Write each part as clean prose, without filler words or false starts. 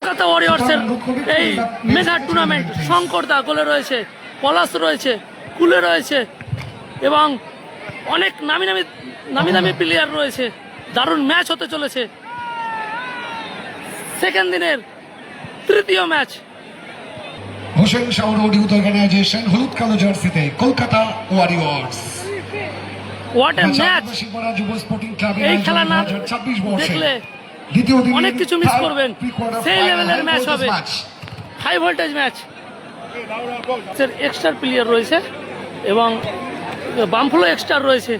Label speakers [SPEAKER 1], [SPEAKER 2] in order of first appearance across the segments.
[SPEAKER 1] কলকাতা ওয়ারিয়র্সের এই mega tournament. Shankar দা গোলে রয়েছে, পলাশ রয়েছে, কুলে রয়েছে এবং অনেক নামি দামি প্লেয়ার রয়েছে। দারুণ ম্যাচ হতে চলেছে। সেকেন্ড দিনের তৃতীয় match.
[SPEAKER 2] Hossain Shah road youth organisation হলুদ কালো জার্সিতে Kolkata warriors.
[SPEAKER 1] What a match! এই খেলা না দেখলে অনেক কিছু মিস করবেন। সেই লেভেলের ম্যাচ হবে, high voltage match. Extra player রয়েছে এবং বামফ্লো এক্সট্রা রয়েছে।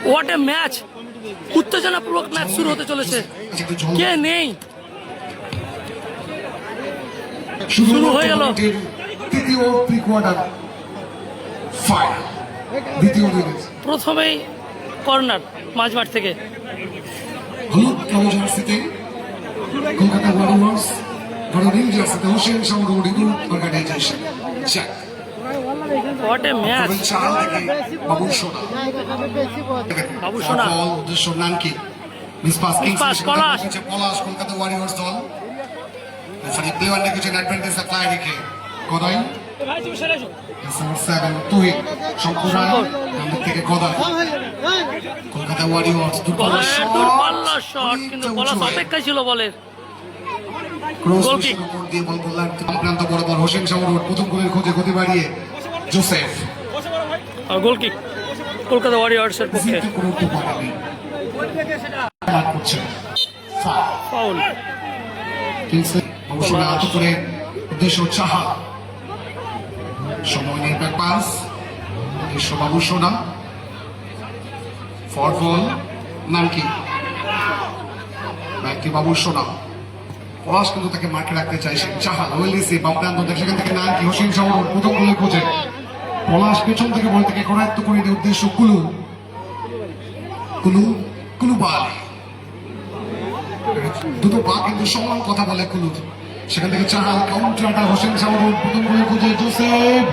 [SPEAKER 1] What a match! উত্তেজনাপূর্বক ম্যাচ শুরু হতে চলেছে। কে নেই, শুরু হয়ে গেল
[SPEAKER 2] তৃতীয় প্রি কোয়ার্টার ফাইনাল। দ্বিতীয় দিনে
[SPEAKER 1] প্রথমেই কর্নার মাঝমাঠ থেকে।
[SPEAKER 2] হলুদ কালো জার্সিতে কলকাতা ওয়ারিয়র্স, বড় নীল জার্সিতে Hossain Shah road youth organisation.
[SPEAKER 1] What a match!
[SPEAKER 2] বাবু সোনা,
[SPEAKER 1] বাবু সোনা,
[SPEAKER 2] উদ্দেশ্য নানকি mispass kings
[SPEAKER 1] Palash,
[SPEAKER 2] Kolkata warriors দল রেফারি প্লেয়ারকে কিছু অ্যাডভান্টেজ অ্যাপ্লাই রেখে গদাই নাম্বার 7 তুই সম্পূর্ণ থেকে গদাই কলকাতা ওয়ারিয়র্স
[SPEAKER 1] দুর্বল শট, কিন্তু পলাশ অপেক্ষায় ছিল বলের। গোলকিক
[SPEAKER 2] দিয়ে বল করলেন প্রান্ত বরাবর হোসেন শাহ রোড প্রথম গোলের খোঁজে গতি বাড়িয়ে জোসেফ।
[SPEAKER 1] গোলকিক কলকাতা ওয়ারিয়র্সের পক্ষে। ফাউল।
[SPEAKER 2] কিংসে অবশ্যই আহত করে উদ্দেশ্য চাহা, সময় নেই ব্যাক পাস, উদ্দেশ্য বাবু সোনা, ফর বল নানকি, ব্যাকটি বাবু সোনা। পলাশ কিন্তু তাকে মার্কে রাখতে চাইছেন। চাহা ওয়েলিসি বাম প্রান্ত সেখান থেকে নানকি হোসেন শাহ প্রথম গোলে খোঁজে। পলাশ পেছন থেকে বল থেকে করায়ত্ত করে দিয়ে উদ্দেশ্য কুলু কুলু কুলু বাল। দুটো পা কিন্তু সমান কথা বলে কুলু। সেখান থেকে চাহাল কাউন্টারটা হোসেন শাহ প্রথম গোলে খুঁজে জোসেফ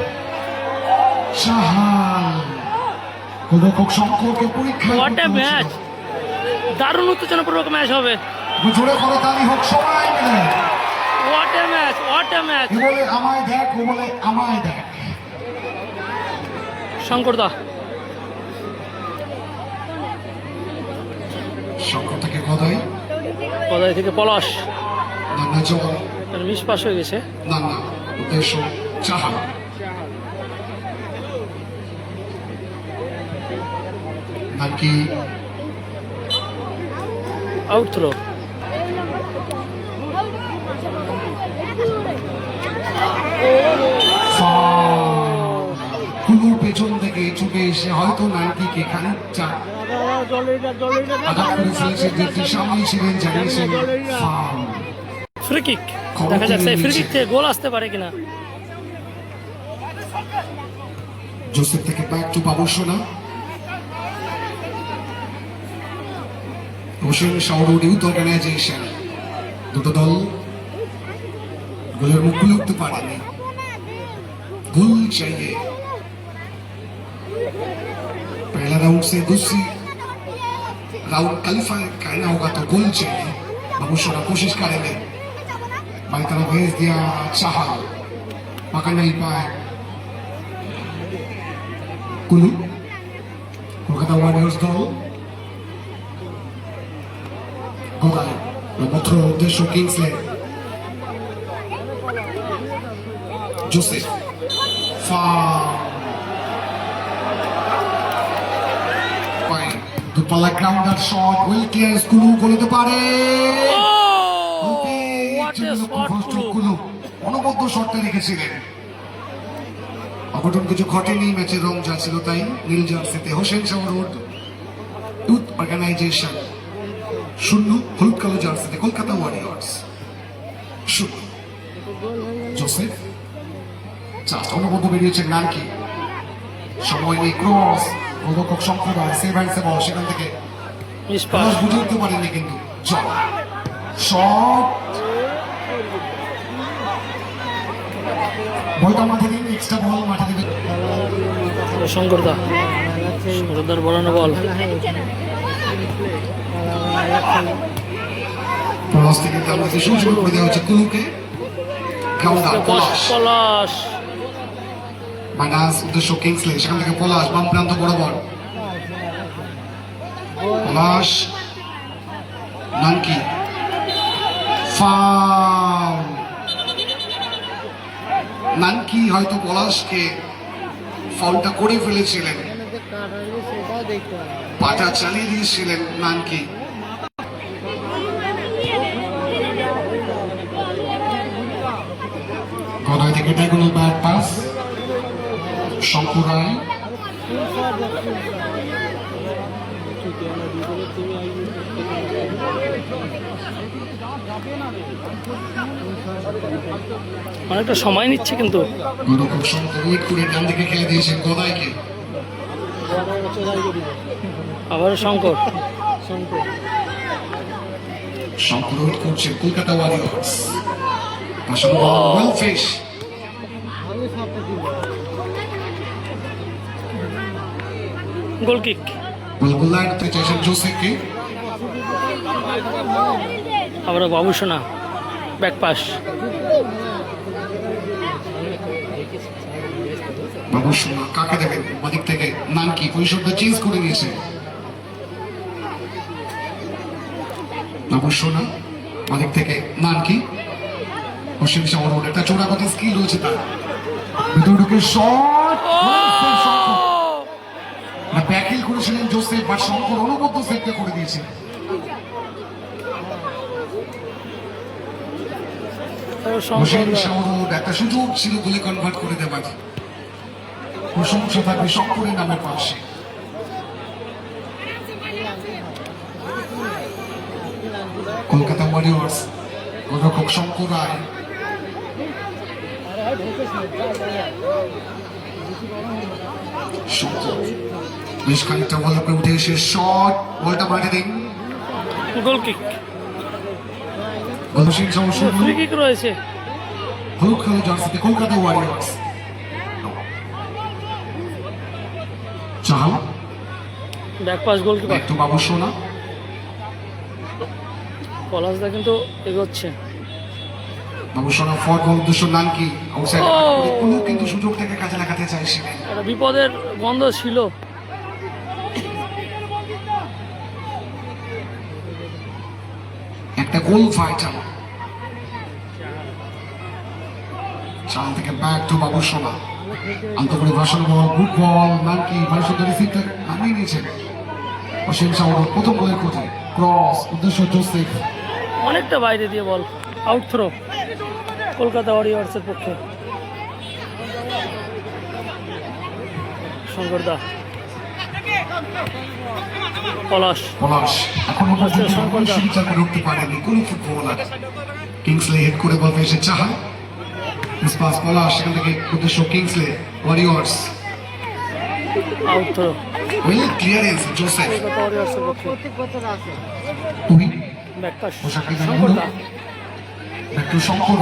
[SPEAKER 2] চাহাল। গোলরক্ষক শঙ্করকে পরীক্ষা।
[SPEAKER 1] What a match! দারুণ উত্তেজনাপূর্বক ম্যাচ হবে।
[SPEAKER 2] জোরে করে তালি হোক সবাই মিলে।
[SPEAKER 1] What a match! What a match!
[SPEAKER 2] ও বলে আমায় দেখ, ও বলে আমায় দেখ।
[SPEAKER 1] শঙ্কর দা,
[SPEAKER 2] শঙ্কর থেকে গদাই,
[SPEAKER 1] গদাই থেকে পলাশ।
[SPEAKER 2] নান্না জল,
[SPEAKER 1] মিস পাস হয়ে গেছে।
[SPEAKER 2] নান্না উদ্দেশ্য চাহাল, নাকি
[SPEAKER 1] আউট থ্রো।
[SPEAKER 2] কুলুর পেছন থেকে ছুটে এসে হয়তো নাইকিকে খানিকটা আঘাত করে ফেলেছে, যেটি সামনেই ছিলেন জানিয়েছেন ফাউল।
[SPEAKER 1] ফ্রি কিক, দেখা যাক সেই ফ্রি কিক থেকে গোল আসতে পারে কিনা।
[SPEAKER 2] জোসেফ থেকে ব্যাক টু বাবু সোনা, Hossain Shah road youth organisation. দুটো দল গোলের মুখ খুলে উঠতে পারেনি। गोल चाहिए। पहला राउंड से दूसरी राउंड क्वालिफाई करना होगा तो गोल चाहिए। बाबू सोना कोशिश करेंगे, बाई तरफ भेज दिया चाहल, पकड़ नहीं पाए कुलू। कोलकाता वारियर्स दल गोदाई मात्र उद्देश्य किंग्सले जोसेफ দুপালা grounder shot, well clear, Kulu গোলতে পারে। অনবদ্য শটটা রেখেছিলেন। অঘটন কিছু ঘটেনি, ম্যাচের রং যা ছিল তাই। নীল জার্সিতে Hossain Shah road youth organisation 0, হলুদ কালো জার্সিতে কলকাতা ওয়ারিয়র্স 0। জোসেফ জাস্ট অনবদ্য বেরিয়েছেন নানকি, সময় নেই, ক্রস, গোলরক্ষক সম্প্রদায় সেভ অ্যান্ড সেভ, সেখান থেকে বুঝে উঠতে পারেনি কিন্তু জল শট। বলটা মাঠে দিন, এক্সট্রা বল মাঠে দিবে
[SPEAKER 1] শঙ্করদা। শঙ্করদার বলানো বল
[SPEAKER 2] পলাশ থেকে তালমাকে সুযোগ করে দেওয়া হচ্ছে কুলুকে। গ্রাউন্ড আউট পলাশ
[SPEAKER 1] পলাশ
[SPEAKER 2] মাইনাস উদ্দেশ্য কিংসলে, সেখান থেকে পলাশ বাম প্রান্ত বরাবর। পলাশ নানকি ফাউল। নানকি হয়তো পলাশকে ফাউলটা করে ফেলেছিলেন, পাটা চালিয়ে দিয়েছিলেন নানকি। গদাই থেকে ডায়াগোনাল ব্যাট পাস শঙ্কর রায়।
[SPEAKER 1] অনেকটা সময় নিচ্ছে কিন্তু।
[SPEAKER 2] গোলরক্ষক শঙ্কর উইট করে ডান দিকে খেলে দিয়েছেন গদাইকে।
[SPEAKER 1] আবার শঙ্কর
[SPEAKER 2] শঙ্কর উইট করছে কলকাতা ওয়ারিয়র্স। পাশাপাশি ওয়েল ফিশ
[SPEAKER 1] গোল কিক।
[SPEAKER 2] গোল লাইন করতে চাইছেন জোসেফকে।
[SPEAKER 1] আবার বাবু সোনা ব্যাক পাস।
[SPEAKER 2] বাবু সোনা কাকে দেবেন? বাদিক থেকে নানকি পরিসরটা চেঞ্জ করে নিয়েছে। বাবু সোনা বাদিক থেকে নানকি। হোসেন শাহ রোড, একটা চোরাগত স্কিল রয়েছে তার। ভিতরে ঢুকে শট, ব্যাকিল করেছিলেন জোসেফ, বাট শঙ্কর অনবদ্য সেভটা করে দিয়েছে। হোসেন শাহ রোড, একটা সুযোগ ছিল গোলে কনভার্ট করে দেওয়ার। প্রশংসা থাকবে শঙ্করের নামের পাশে। কলকাতা ওয়ারিয়র্স গোলরক্ষক শঙ্কর রায়। শঙ্কর বেশ খানিকটা বল করে উঠে এসে শট, বলটা মাঠে দিন।
[SPEAKER 1] গোল kick.
[SPEAKER 2] Hossain Shah road
[SPEAKER 1] free kick রয়েছে।
[SPEAKER 2] হলুদ কালো জার্সিতে Kolkata Warriors. Chahal
[SPEAKER 1] back pass goalkeeper.
[SPEAKER 2] একটু বাবু সোনা।
[SPEAKER 1] পলাশদা কিন্তু এগোচ্ছে।
[SPEAKER 2] বাবু সোনা ফর বল উদ্দেশ্য নানকি আউটসাইড, কোনো কিন্তু সুযোগ থেকে কাজে লাগাতে চাইছিলেন।
[SPEAKER 1] একটা বিপদের গন্ধ ছিল।
[SPEAKER 2] একটা গোল ফাইটার। চাল থেকে ব্যাক টু বাবু সোনা। আন্তঃকরি ভাষণ বল, গুড বল, নানকি ভারত রিসিভটা নামিয়ে নিয়েছেন। হোসেন শাহ রোড প্রথম গোলের কোথায় ক্রস উদ্দেশ্য জোসেফ।
[SPEAKER 1] অনেকটা বাইরে দিয়ে বল, আউট থ্রো কলকাতা ওয়ারিয়র্সের পক্ষে। শঙ্করদা পলাশ
[SPEAKER 2] পলাশ এখনো পর্যন্ত বিচার করে উঠতে পারেনি কোন ফুটবলার। কিংসলে হেড করে বল পেয়েছে চাহা। পাস পলাশ, সেখান থেকে উদ্দেশ্য Kingsley Warriors.
[SPEAKER 1] Out throw
[SPEAKER 2] well clearance Joseph.
[SPEAKER 1] Kolkata ওয়ারিয়র্সের পক্ষে।
[SPEAKER 2] তুই
[SPEAKER 1] ব্যাক পাস
[SPEAKER 2] পোশাক
[SPEAKER 1] শঙ্করদা।
[SPEAKER 2] একটু শঙ্কর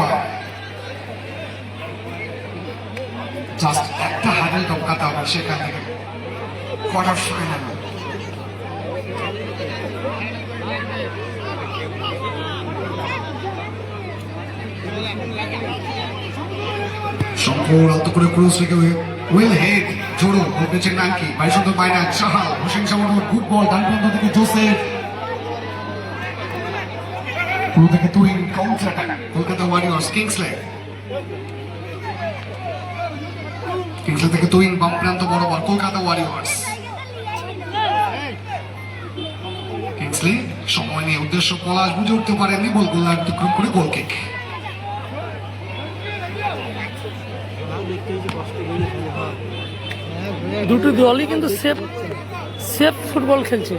[SPEAKER 2] জাস্ট একটা হাতের টপকাতে হবে সেখান থেকে কোয়ার্টার ফাইনাল। শঙ্কর আলতো করে ক্রস রেখে ওয়েল হেড জোড়ো হয়েছে নানকি। বাইশন্ত বাইনা Chahal, Hossain Shah road good ball ডান প্রান্ত থেকে জোসেফ। পুরো থেকে Tuhin counter attack Kolkata Warriors. Kingsley থেকে তুহিন বাম প্রান্ত বরাবর কলকাতা ওয়ারিয়র্স। কিংসলে সময় নিয়ে উদ্দেশ্য পলাশ বুঝে উঠতে পারেননি, বল গোল লাইন অতিক্রম করে গোল কিক।
[SPEAKER 1] দুটো দলই কিন্তু সেফ সেফ ফুটবল খেলছে।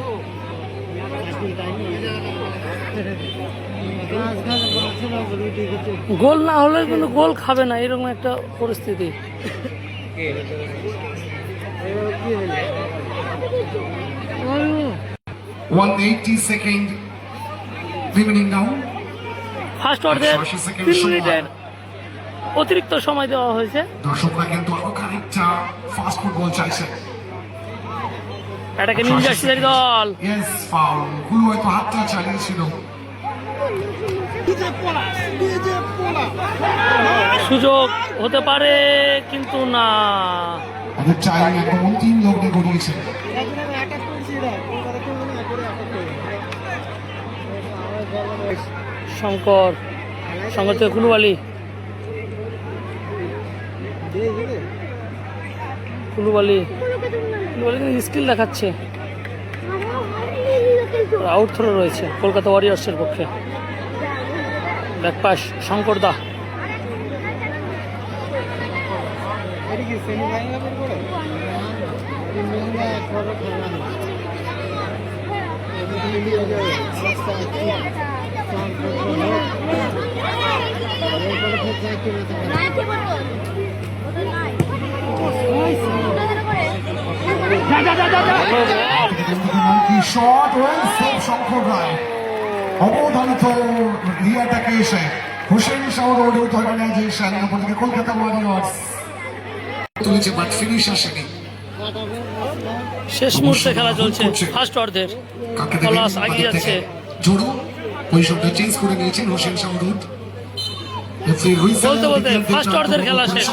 [SPEAKER 1] গোল না হলে কিন্তু গোল খাবে না, এরকম একটা পরিস্থিতি।
[SPEAKER 2] 180 সেকেন্ড রিমেনিং নাও।
[SPEAKER 1] ফার্স্ট অর্ধের 3 মিনিটের অতিরিক্ত সময় দেওয়া হয়েছে।
[SPEAKER 2] দর্শকরা কিন্তু আরো খানিকটা ফাস্ট ফুটবল চাইছে।
[SPEAKER 1] এটাকে নিয়ে যাচ্ছে দল।
[SPEAKER 2] ইয়েস ফাউল, গুলো হয়তো হাতটা চালিয়েছিল।
[SPEAKER 1] সুযোগ হতে পারে কিন্তু না।
[SPEAKER 2] তাদের টাইম একদম 3 লগ্নে গড়িয়েছে।
[SPEAKER 1] শঙ্কর থেকে কুলুবালি স্কিল দেখাচ্ছে। আউট থ্রো রয়েছে কলকাতা ওয়ারিয়র্সের পক্ষে। ব্যাকপাস শঙ্কর দা।
[SPEAKER 2] Shot well save Shankar Roy. অবধানিত রিয়াটাকে এসে Hossain Shah road youth organisation অপরদিকে কলকাতা ওয়ারিয়র্স তুলেছে, বাট ফিনিশ আসেনি।
[SPEAKER 1] শেষ মুহূর্তে খেলা চলছে ফার্স্ট অর্ধের। পলাশ এগিয়ে যাচ্ছে।
[SPEAKER 2] জোড়ো পজিশনটা চেঞ্জ করে নিয়েছেন হোসেন শাহ রোড।
[SPEAKER 1] বলতে ফার্স্ট অর্ধের খেলা শেষ,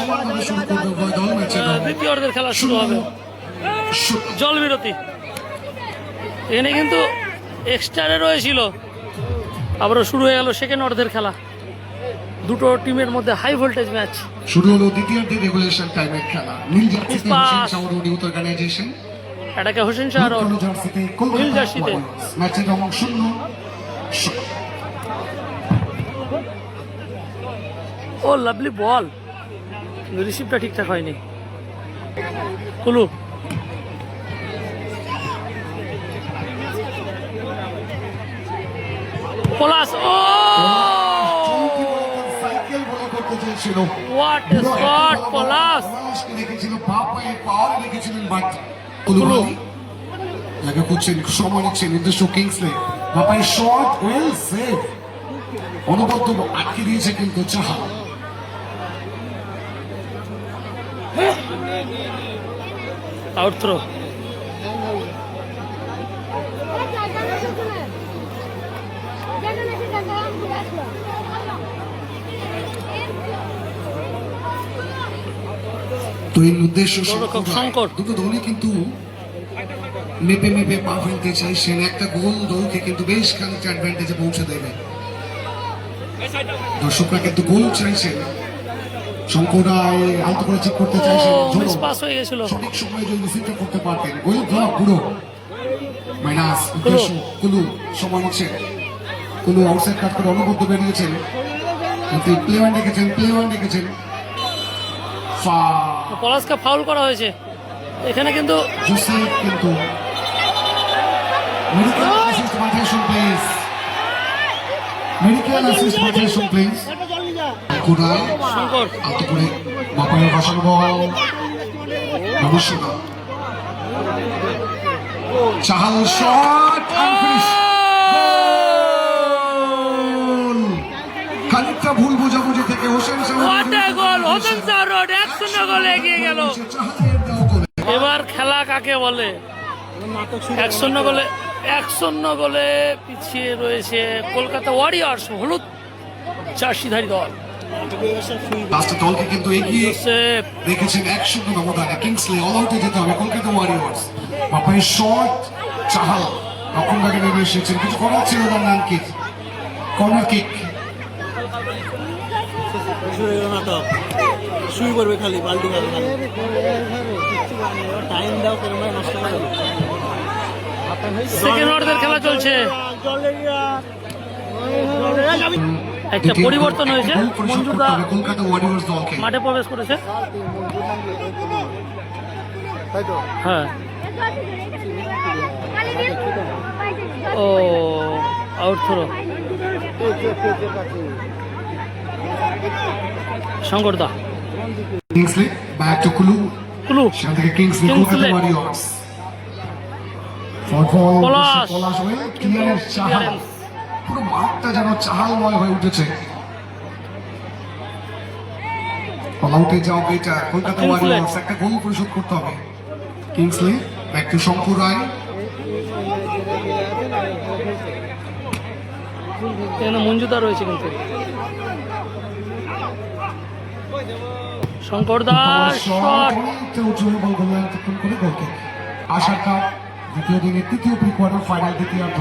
[SPEAKER 1] দ্বিতীয় অর্ধের খেলা শুরু হবে। জল বিরতি। এখানে কিন্তু এক্সট্রা রয়েছিল, আবারও শুরু হয়ে গেল সেকেন্ড অর্ধের খেলা। দুটো টিমের মধ্যে হাই ভোল্টেজ ম্যাচ
[SPEAKER 2] শুরু হলো। দ্বিতীয়ার্ধে রেগুলেশন টাইমের খেলা। নীল জার্সিতে Hossain Shah road youth organisation,
[SPEAKER 1] এটাকে হোসেন শাহ রোড
[SPEAKER 2] জার্সিতে
[SPEAKER 1] নীল
[SPEAKER 2] কলকাতা
[SPEAKER 1] জার্সিতে।
[SPEAKER 2] ওয়ারিয়র্স। ম্যাচের রং 0।
[SPEAKER 1] ও লাভলি বল, রিসিভটা ঠিকঠাক হয়নি। কুলু পলাশ, ও
[SPEAKER 2] সাইকেল বল করতে চেয়েছিল।
[SPEAKER 1] What a shot! পলাশ
[SPEAKER 2] পলাশকে রেখেছিল বাঁ পায়ে, পাওয়ার রেখেছিলেন, বাট কুলুবালি লাগা করছেন, সময় নিচ্ছেন উদ্দেশ্য কিংসলে। বাঁ পায়ে শট ওয়েল সেভ। অনবদ্য আটকে দিয়েছে কিন্তু চাহাল।
[SPEAKER 1] Out throw.
[SPEAKER 2] তো এই উদ্দেশ্য
[SPEAKER 1] শঙ্কর।
[SPEAKER 2] দুটো দলই কিন্তু মেপে মেপে পা ফেলতে চাইছেন। একটা গোল দলকে কিন্তু বেশ খানিকটা অ্যাডভান্টেজে পৌঁছে দেবে। দর্শকরা কিন্তু গোল চাইছেন। শঙ্কর রায় আলতো করে চেক করতে চাইছেন।
[SPEAKER 1] মিস পাস হয়ে গেছিল।
[SPEAKER 2] সঠিক সময়ে যদি রিসিভটা করতে পারতেন। ওয়েল ব্লক পুরো মাইনাস। উদ্দেশ্য কুলু সময় নিচ্ছে। কুলু আউটসাইড কাট করে অনবদ্য বেরিয়েছেন, কিন্তু প্লে ওয়ান রেখেছেন।
[SPEAKER 1] পলাশকে ফাউল করা হয়েছে এখানে, কিন্তু
[SPEAKER 2] জোসেফ কিন্তু মেডিকেল অ্যাসিস্ট পাঠিয়েছেন প্লিজ। কোরাল
[SPEAKER 1] শঙ্কর
[SPEAKER 2] আলতো করে বাপায়ের ভাসানো বল। ভবিষ্যৎ চাহাল শট খানিকটা ভুল বোঝাবুঝি থেকে হোসেন
[SPEAKER 1] গোল। হোসেন শাহ রোড 1-0 গোলে এগিয়ে গেল। এবার খেলা কাকে বলে? 1-0 গোলে পিছিয়ে রয়েছে কলকাতা ওয়ারিয়র্স, হলুদ জার্সিধারী দল।
[SPEAKER 2] দলকে কিন্তু এগিয়ে
[SPEAKER 1] জোসেফ
[SPEAKER 2] রেখেছেন 1-0 ব্যবধানে। কিংসলে অল আউটে যেতে হবে কলকাতা ওয়ারিয়র্স। বাপায়ের শট চাহাল রক্ষণ ভাগে নেমে এসেছেন, কিছু করার ছিল না। নানকিক কর্নার কিক।
[SPEAKER 3] শুরু করবে খালি বাল্টি খাবে খালি টাইম দাও করে নষ্ট করে।
[SPEAKER 1] সেকেন্ড অর্ধের খেলা চলছে। একটা পরিবর্তন হয়েছে, মঞ্জুদা
[SPEAKER 2] কলকাতা ওয়ারিয়র্স দলকে
[SPEAKER 1] মাঠে প্রবেশ করেছে। হ্যাঁ, ও out throw. Shankar da.
[SPEAKER 2] Kingsley back to Kulu. সেখান থেকে Kingsley Kolkata Warriors.
[SPEAKER 1] Palash
[SPEAKER 2] well clearance Chahal. পুরো মাঠটা যেন চাহালময় হয়ে উঠেছে। অল আউটে যাও এটা কলকাতা ওয়ারিয়র্স। একটা গোল পরিশোধ করতে হবে। কিংসলে ব্যাক টু শঙ্কর রায়।
[SPEAKER 1] এখানে মঞ্জুদা রয়েছে কিন্তু শঙ্কর দাস শট
[SPEAKER 2] আশা কাপ দ্বিতীয় দিনের তৃতীয় প্রি কোয়ার্টার ফাইনাল দ্বিতীয়ার্ধ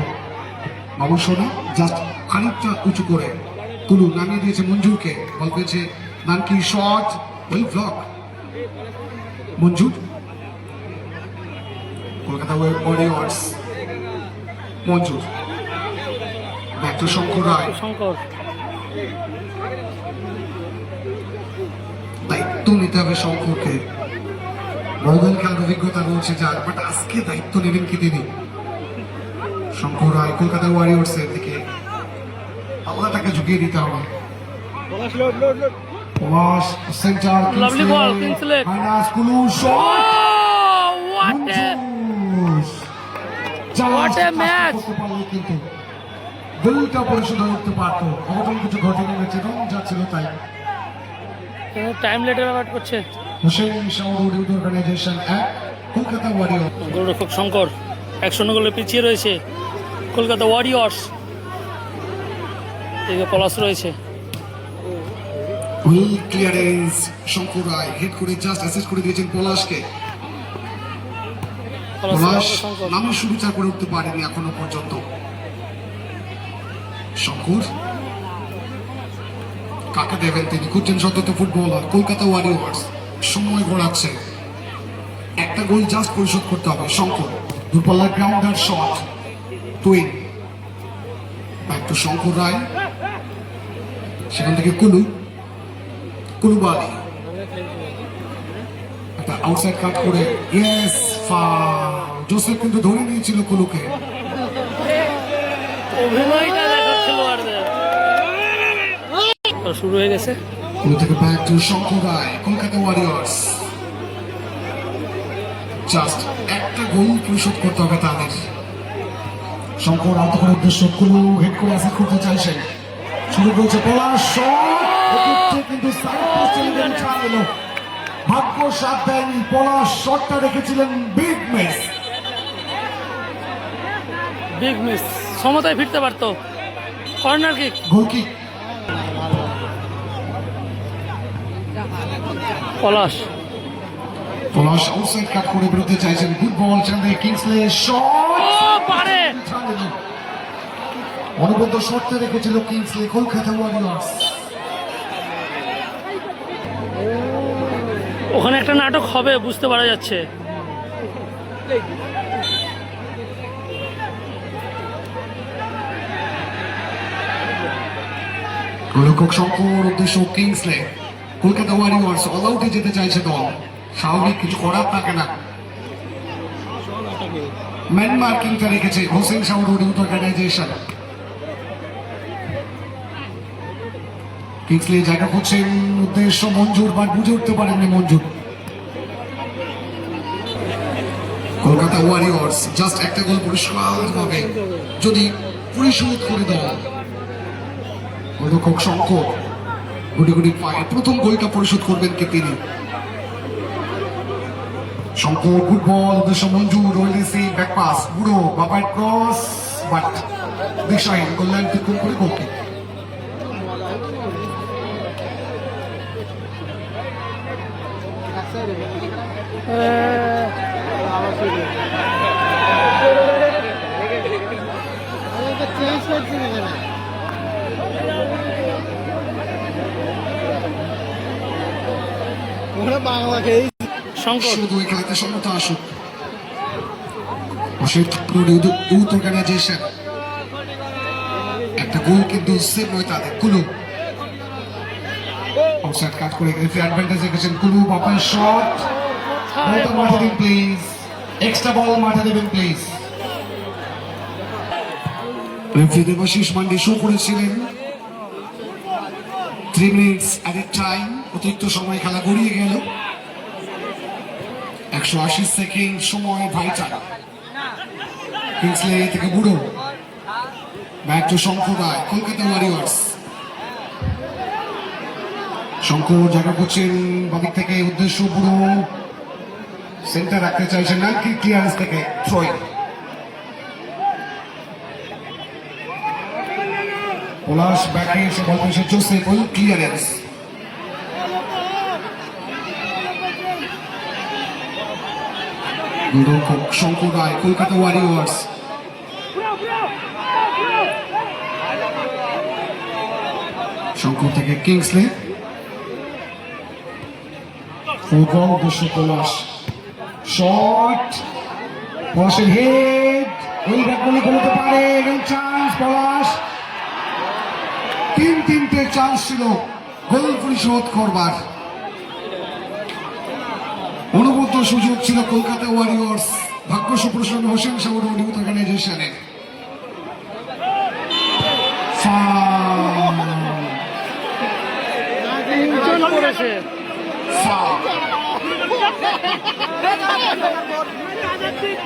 [SPEAKER 2] অবশ্যই জাস্ট খানিকটা উঁচু করে তুলু নামিয়ে দিয়েছে মঞ্জুরকে বল পেয়েছে Nanki shot well block Manjur Kolkata Warriors Manjur back to Shankar Roy
[SPEAKER 1] Shankar
[SPEAKER 2] দায়িত্ব নিতে হবে শঙ্করকে বহুদিন খেলার অভিজ্ঞতা রয়েছে যার বাট আজকে দায়িত্ব নেবেন কি তিনি শঙ্কর রায় কলকাতা ওয়ারিয়র্স এর দিকে আলাদাটাকে ঝুঁকিয়ে দিতে হবে Palash centre
[SPEAKER 1] Lovely ball, Kingsley.
[SPEAKER 2] Minus Kulu shot
[SPEAKER 1] What a match!
[SPEAKER 2] কিন্তু দুইটা পরিশোধ হয়ে উঠতে পারতো অঘটন কিছু ঘটে নেমেছে রং যাচ্ছিল তাই
[SPEAKER 1] টাইম লেটার ব্যাপার করছে
[SPEAKER 2] হোসেন শাহরুড ইউথ অর্গানাইজেশন এক কলকাতা ওয়ারিয়র
[SPEAKER 1] গোলরক্ষক শঙ্কর 1-0 গোলে পিছিয়ে রয়েছে কলকাতা ওয়ারিয়র্স এদিকে পলাশ রয়েছে
[SPEAKER 2] উইল ক্লিয়ারেন্স শঙ্কর রায় হেড করে জাস্ট অ্যাসিস্ট করে দিয়েছেন পলাশকে পলাশ
[SPEAKER 1] শঙ্কর
[SPEAKER 2] নামের সুবিচার করে উঠতে পারেনি এখনো পর্যন্ত শঙ্কর কাকে দেবেন তিনি খুঁজছেন সতত ফুটবলার কলকাতা ওয়ারিয়র্স সময় গড়াচ্ছে একটা গোল জাস্ট পরিশোধ করতে হবে শঙ্কর দূরপাল্লার গ্রাউন্ডার শট টুইন ব্যাক টু শঙ্কর রায় সেখান থেকে কুলুবালি একটা আউটসাইড কাট করে ইয়েস জোসেফ কিন্তু ধরে নিয়েছিল কুলুকে
[SPEAKER 1] অভিনয়টা দেখা খেলোয়াড়দের শুরু হয়ে গেছে
[SPEAKER 2] কুলু থেকে back to Shankar Roy Kolkata warriors just একটা গোল পরিশোধ করতে হবে তাদের শঙ্কর আউট করার উদ্দেশ্য কুলু হেড করে অ্যাসিস্ট করতে চাইছেন শুরু করেছে পলাশ শট কিন্তু সাইড পোস্টে ছাড় এলো ভাগ্য সাথ দেয়নি পলাশ শটটা রেখেছিলেন
[SPEAKER 1] বিগ মিস সমতায় ফিরতে পারতো কর্নার কিক
[SPEAKER 2] গোল কিক
[SPEAKER 1] পলাশ
[SPEAKER 2] পলাশ আউটসাইড কাট করে বেরোতে চাইছেন গুড বল সেখান থেকে কিংসলে শট
[SPEAKER 1] ও পারে
[SPEAKER 2] অনবদ্য শর্তে রেখেছিল কিংসলে কলকাতা ওয়ারিয়র্স
[SPEAKER 1] ওখানে একটা নাটক হবে বুঝতে পারা যাচ্ছে
[SPEAKER 2] গোলরক্ষক শঙ্কর উদ্দেশ্য কিংসলে কলকাতা ওয়ারিয়র্স অল আউটে যেতে চাইছে দল স্বাভাবিক কিছু করার থাকে না ম্যান মার্কিংটা রেখেছে হোসেন শাহরুড ইউথ অর্গানাইজেশন কিংসলে জায়গা খুঁজছেন উদ্দেশ্য মঞ্জুর বাট বুঝে উঠতে পারেননি মঞ্জুর কলকাতা ওয়ারিয়র্স জাস্ট একটা গোল পরিষ্কার ভাবে যদি পরিশোধ করে দেওয়া গোলরক্ষক শঙ্কর গুটি গুটি পায়ে প্রথম গোলটা পরিশোধ করবেন কে তিনি শঙ্কর গুড বল উদ্দেশ্য মঞ্জুর ওয়েলেসি ব্যাক পাস বুড়ো বাবার ক্রস বাট দিশাহীন গোললাইন তিক্রম করে গোল কিক
[SPEAKER 3] বাংলাকে
[SPEAKER 1] শঙ্কর
[SPEAKER 2] শুধু এই খেলাতে সমতা আসুক ইউথ অর্গানাইজেশন একটা গোল কিন্তু সেভ নয় তাদের কুলু আউটসাইড কাট করে রেফারি অ্যাডভান্টেজ রেখেছেন কুলু বাপার শট বলটা মাঠে দিন প্লিজ এক্সট্রা বল মাঠে দেবেন please referee Debashis mandi show করেছিলেন 3 মিনিটস অ্যাট টাইম অতিরিক্ত সময় খেলা গড়িয়ে গেল 180 সেকেন্ড সময় ভাইচারা কিংসলে থেকে বুড়ো back to Shankar Roy Kolkata warriors Shankar জায়গা করছেন বাদিক থেকে উদ্দেশ্য বুড়ো সেন্টার রাখতে চাইছেন নাকি ক্লিয়ারেন্স থেকে থ্রোইং পলাশ ব্যাকে এসে বল পেয়েছে জোসেফ, ওই ক্লিয়ারেন্স। গোলরক্ষক শঙ্কর রায়, কলকাতা ওয়ারিয়র্স। শঙ্কর থেকে কিংসলে, উদ্দেশ্য পলাশ, শট, পলাশের হেড, ওই ব্যাট বলে করতে পারে, চান্স পলাশ। তিনটে চান্স ছিল গোল পরিশোধ করবার, অনবদ্য সুযোগ ছিল কলকাতা ওয়ারিয়র্স। ভাগ্য সুপ্রসন্ন হোসেন সাগর ইউথ অর্গানাইজেশনের।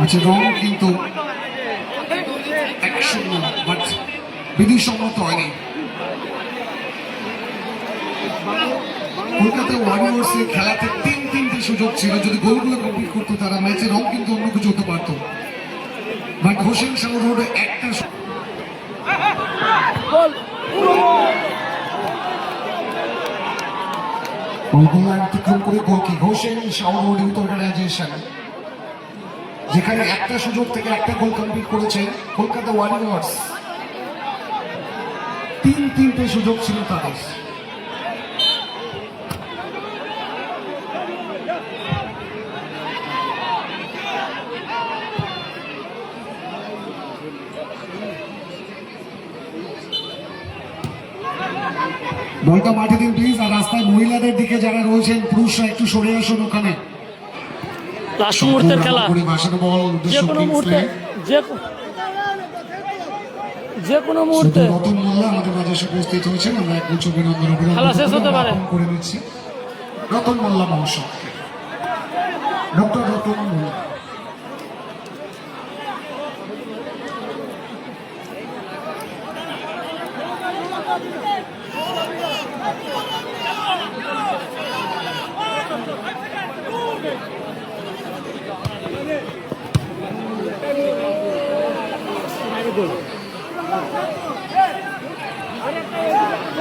[SPEAKER 2] আচ্ছা, রং কিন্তু 1-0, বাট বিধিসম্মত হয়নি। কলকাতা ওয়ারিয়র্সের খেলাতে তিনটে সুযোগ ছিল, যদি গোলগুলো কমপ্লিট করতো তারা ম্যাচে রং কিন্তু অন্য কিছু হতে পারত, বাট হোসেন সাগর রোডে একটা অতিক্রম করে গোলকি Hossain Sagar road youth organisation, যেখানে একটা সুযোগ থেকে একটা গোল কমপ্লিট করেছে কলকাতা ওয়ারিয়র্স। তিনটে সুযোগ ছিল তাদের। বলটা মাঠে দিন প্লিজ, আর রাস্তায় মহিলাদের দিকে যারা রয়েছেন পুরুষরা একটু সরে আসুন ওখানে।
[SPEAKER 1] লাস্ট মুহূর্তের খেলা,
[SPEAKER 2] ভাসানো বল,
[SPEAKER 1] যে কোনো মুহূর্তে, যে কোনো মুহূর্তে
[SPEAKER 2] রতন মোল্লা আমাদের মাঝে এসে উপস্থিত হয়েছেন, আমরা এক গুচ্ছ অভিনন্দন
[SPEAKER 1] খেলা শেষ হতে পারে।
[SPEAKER 2] করে নিচ্ছি রতন মোল্লা মহাশয়, ডক্টর রতন মোল্লা।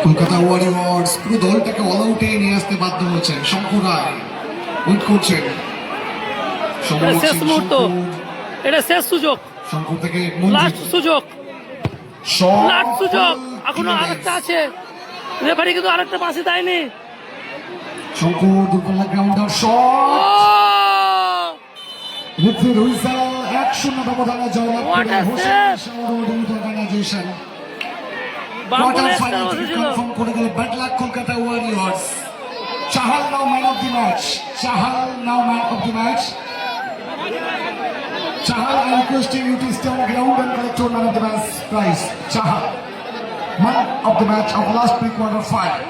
[SPEAKER 2] কলকাতা ওয়ারিয়র্স পুরো দলটাকে অল আউটে নিয়ে আসতে বাধ্য হয়েছে। শঙ্কর রায় উইট করছেন,
[SPEAKER 1] শেষ মুহূর্ত, এটা শেষ সুযোগ,
[SPEAKER 2] শঙ্কর থেকে
[SPEAKER 1] লাস্ট সুযোগ, লাস্ট সুযোগ, এখনো আরেকটা আছে, রেফারি কিন্তু আরেকটা পাশে দেয়নি।
[SPEAKER 2] শঙ্কর দুর্বল গ্রাউন্ডার শট, রেফারি হুইসেল, 1-0 ব্যবধানে জয়লাভ করে Hossain Sagar road youth organisation. Quarter final confirm করে গেল। Bad luck Kolkata Warriors. Chahal now man of the match, Chahal now man of the match. Chahal, I requesting you to stay on ground and collect your man of the match prize. Chahal, man of the match of last pre-quarter final.